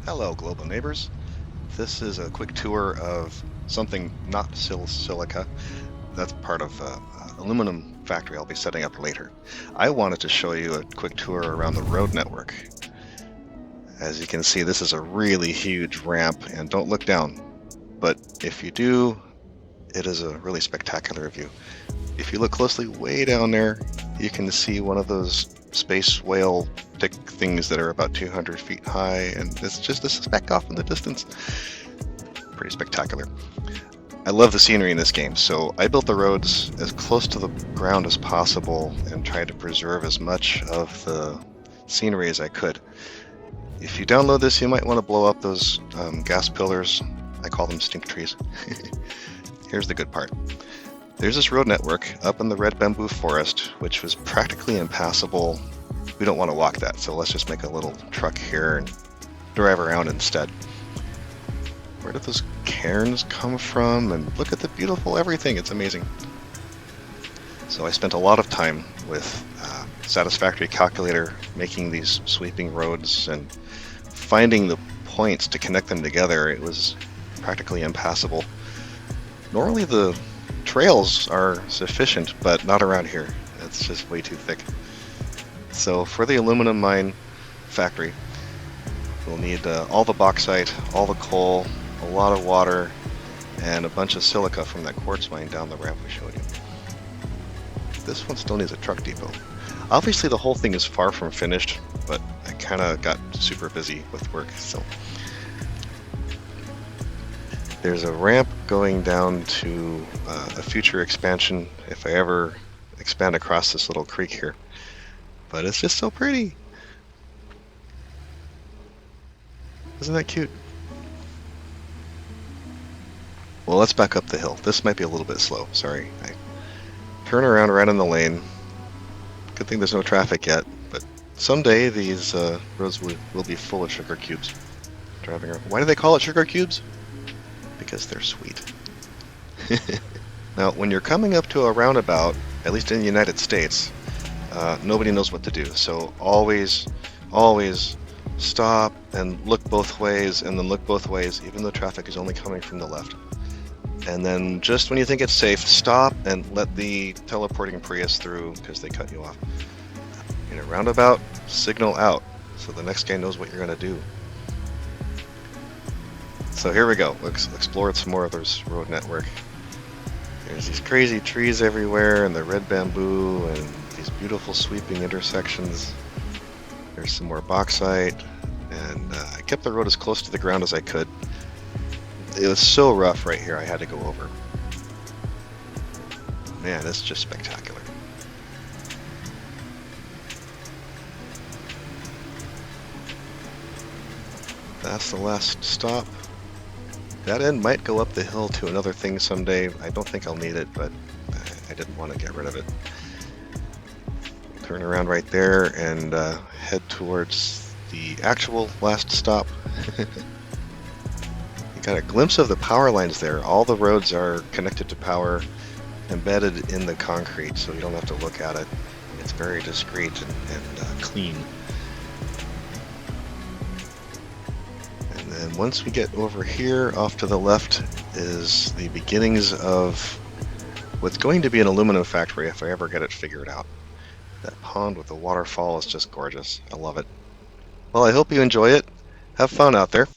Hello, global neighbors. This is a quick tour of something not silica. That's part of aluminum factory I'll be setting up later. I wanted to show you a quick tour around the road network. As you can see, this is a really huge ramp, and don't look down. But if you do, it is a really spectacular view. If you look closely way down there, you can see one of those space whale thick things that are about 200 feet high, and it's just a speck off in the distance. Pretty spectacular. I love the scenery in this game, so I built the roads as close to the ground as possible and tried to preserve as much of the scenery as I could. If you download this, you might want to blow up those gas pillars. I call them stink trees. Here's the good part. There's this road network up in the red bamboo forest, which was practically impassable. We don't want to walk that, so let's just make a little truck here and drive around instead. Where did those cairns come from? And look at the beautiful everything. It's amazing. So I spent a lot of time with Satisfactory Calculator making these sweeping roads and finding the points to connect them together. It was practically impassable. Normally the trails are sufficient, but not around here. It's just way too thick. So for the aluminum mine factory, we'll need all the bauxite, all the coal, a lot of water, and a bunch of silica from that quartz mine down the ramp we showed you. This one still needs a truck depot. Obviously the whole thing is far from finished, but I kind of got super busy with work, so. There's a ramp going down to a future expansion if I ever expand across this little creek here. But it's just so pretty. Isn't that cute? Well, let's back up the hill. This might be a little bit slow, sorry. I turn around right in the lane. Good thing there's no traffic yet, but someday these roads will be full of sugar cubes driving around. Why do they call it sugar cubes? Because they're sweet. Now, when you're coming up to a roundabout, at least in the United States, nobody knows what to do. So always stop and look both ways, and then look both ways, even though traffic is only coming from the left. And then just when you think it's safe, stop and let the teleporting Prius through because they cut you off. In a roundabout, signal out so the next guy knows what you're going to do. So here we go. Let's explore some more of this road network. There's these crazy trees everywhere and the red bamboo and these beautiful sweeping intersections. There's some more bauxite, and I kept the road as close to the ground as I could. It was so rough right here, I had to go over. Man, it's just spectacular. That's the last stop. That end might go up the hill to another thing someday. I don't think I'll need it, but I didn't want to get rid of it. Turn around right there and head towards the actual last stop. You got a glimpse of the power lines there. All the roads are connected to power, embedded in the concrete, so you don't have to look at it. It's very discreet and clean. And then once we get over here, off to the left is the beginnings of what's going to be an aluminum factory if I ever get it figured out. That pond with the waterfall is just gorgeous. I love it. Well, I hope you enjoy it. Have fun out there.